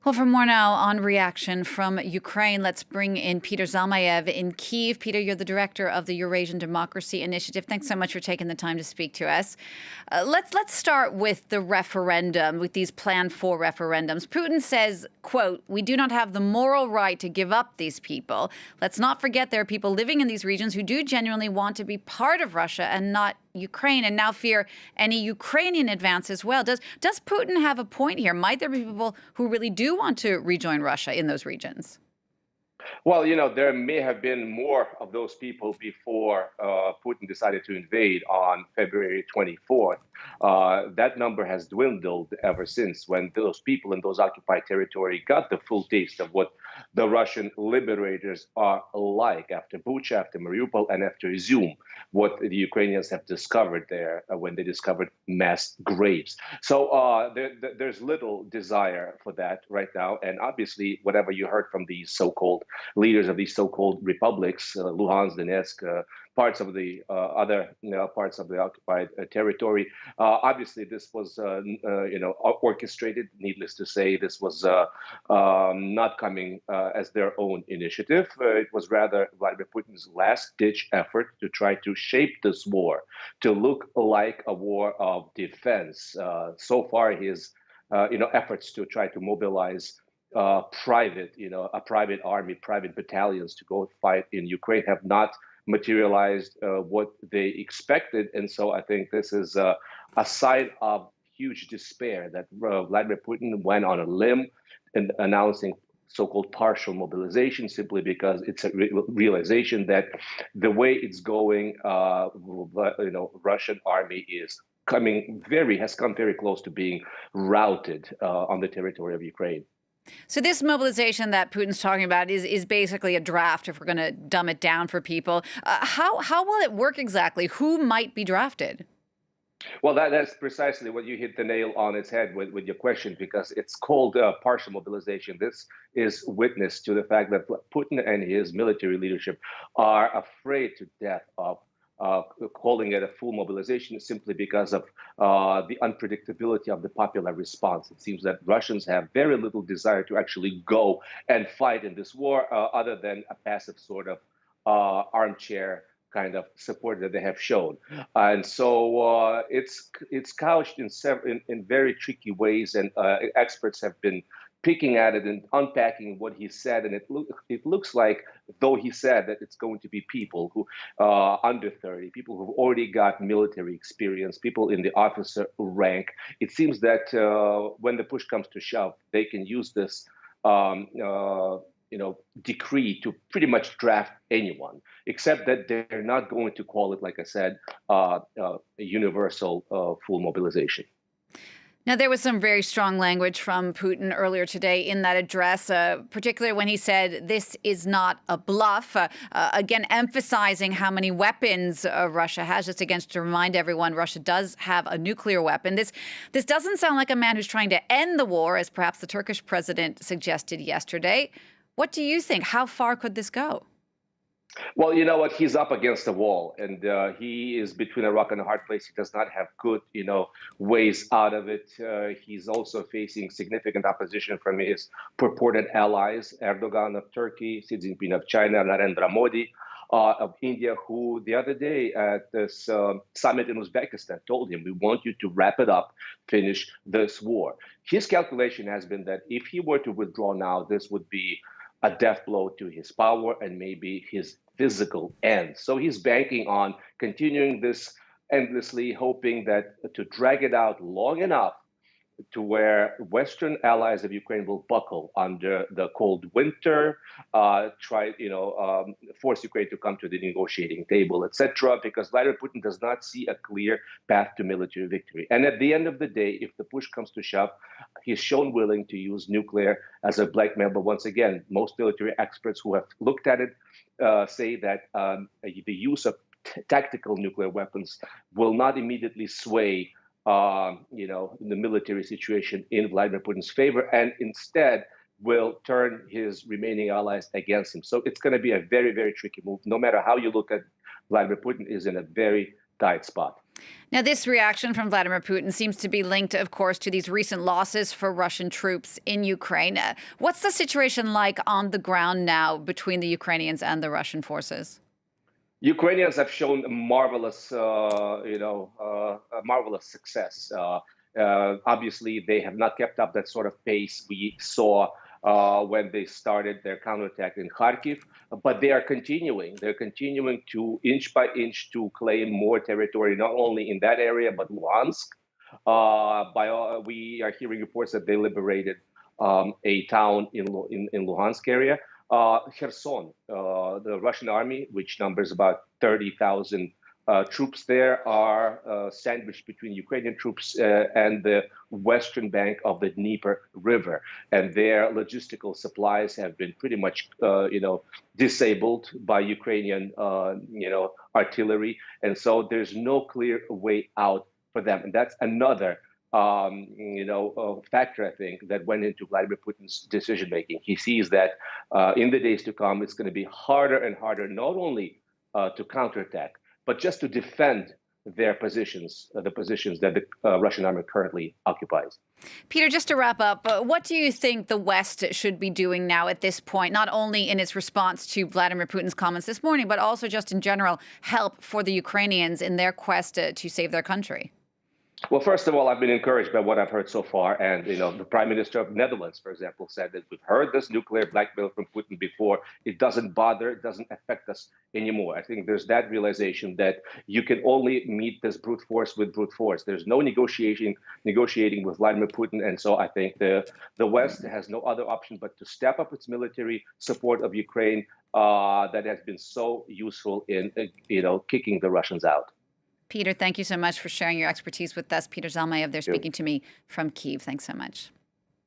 Well, for more now on reaction from Ukraine, let's bring in Peter Zalmayev in Kyiv. Peter, you're the director of the Eurasian Democracy Initiative. Thanks so much for taking the time to speak to us. Let's start with the referendum, with these planned 4 referendums. Putin says, quote, "We do not have the moral right to give up these people. Let's not forget there are people living in these regions who do genuinely want to be part of Russia and not Ukraine, and now fear any Ukrainian advance as well." Does Putin have a point here? Might there be people who really do want to rejoin Russia in those regions? Well, there may have been more of those people before Putin decided to invade on February 24th. That number has dwindled ever since, when those people in those occupied territory got the full taste of what the Russian liberators are like after Bucha, after Mariupol, and after Izium, what the Ukrainians have discovered there when they discovered mass graves. So there's little desire for that right now. And obviously, whatever you heard from these so-called leaders of these so-called republics, Luhansk, Donetsk, parts of the other parts of the occupied territory. Obviously, this was orchestrated. Needless to say, this was not coming as their own initiative. It was rather Vladimir Putin's last-ditch effort to try to shape this war to look like a war of defense. So far, his efforts to try to mobilize a private army, private battalions to go fight in Ukraine have not materialized what they expected. And so I think this is a sign of huge despair that Vladimir Putin went on a limb in announcing so-called partial mobilization, simply because it's a realization that the way it's going, Russian army is has come very close to being routed on the territory of Ukraine. So this mobilization that Putin's talking about is basically a draft, if we're going to dumb it down for people. How will it work exactly? Who might be drafted? Well, that's precisely what you hit the nail on its head with your question, because it's called partial mobilization. This is witness to the fact that Putin and his military leadership are afraid to death of calling it a full mobilization, simply because of the unpredictability of the popular response. It seems that Russians have very little desire to actually go and fight in this war, other than a passive sort of armchair kind of support that they have shown. And so it's couched in very tricky ways, and experts have been picking at it and unpacking what he said, and it looks like, though he said that it's going to be people who under 30, people who've already got military experience, people in the officer rank. It seems that when the push comes to shove, they can use this decree to pretty much draft anyone, except that they're not going to call it, like I said, a universal full mobilization. Now, there was some very strong language from Putin earlier today in that address, particularly when he said this is not a bluff, again, emphasizing how many weapons Russia has. Just against to remind everyone, Russia does have a nuclear weapon. This doesn't sound like a man who's trying to end the war, as perhaps the Turkish president suggested yesterday. What do you think? How far could this go? Well, you know what? He's up against the wall, and he is between a rock and a hard place. He does not have good, ways out of it. He's also facing significant opposition from his purported allies, Erdogan of Turkey, Xi Jinping of China, Narendra Modi of India, who the other day at this summit in Uzbekistan told him, "We want you to wrap it up, finish this war." His calculation has been that if he were to withdraw now, this would be a death blow to his power and maybe his physical end. So he's banking on continuing this endlessly, hoping that to drag it out long enough to where Western allies of Ukraine will buckle under the cold winter, force Ukraine to come to the negotiating table, etc., because Vladimir Putin does not see a clear path to military victory. And at the end of the day, if the push comes to shove, he's shown willing to use nuclear as a blackmail. But once again, most military experts who have looked at it say that the use of tactical nuclear weapons will not immediately sway the military situation in Vladimir Putin's favor, and instead will turn his remaining allies against him. So it's going to be a very, very tricky move. No matter how you look at Vladimir Putin is in a very tight spot. Now, this reaction from Vladimir Putin seems to be linked, of course, to these recent losses for Russian troops in Ukraine. What's the situation like on the ground now between the Ukrainians and the Russian forces? Ukrainians have shown marvelous, marvelous success. Obviously, they have not kept up that sort of pace we saw when they started their counterattack in Kharkiv, but they are continuing. They're continuing to inch by inch to claim more territory, not only in that area but Luhansk. We are hearing reports that they liberated a town in Luhansk area. Kherson, the Russian army, which numbers about 30,000 troops there, are sandwiched between Ukrainian troops and the western bank of the Dnieper River, and their logistical supplies have been pretty much, disabled by Ukrainian, artillery, and so there's no clear way out for them, and that's another factor, I think, that went into Vladimir Putin's decision making. He sees that in the days to come, it's going to be harder and harder, not only to counterattack, but just to defend their positions, the positions that the Russian army currently occupies. Peter, just to wrap up, what do you think the West should be doing now at this point, not only in its response to Vladimir Putin's comments this morning, but also just in general help for the Ukrainians in their quest to save their country? Well, first of all, I've been encouraged by what I've heard so far. And, the Prime Minister of Netherlands, for example, said that we've heard this nuclear blackmail from Putin before. It doesn't bother, it doesn't affect us anymore. I think there's that realization that you can only meet this brute force with brute force. There's no negotiating with Vladimir Putin. And so I think the West has no other option but to step up its military support of Ukraine that has been so useful in, kicking the Russians out. Peter, thank you so much for sharing your expertise with us. Peter Zalmayev, they're speaking to me from Kyiv. Thanks so much.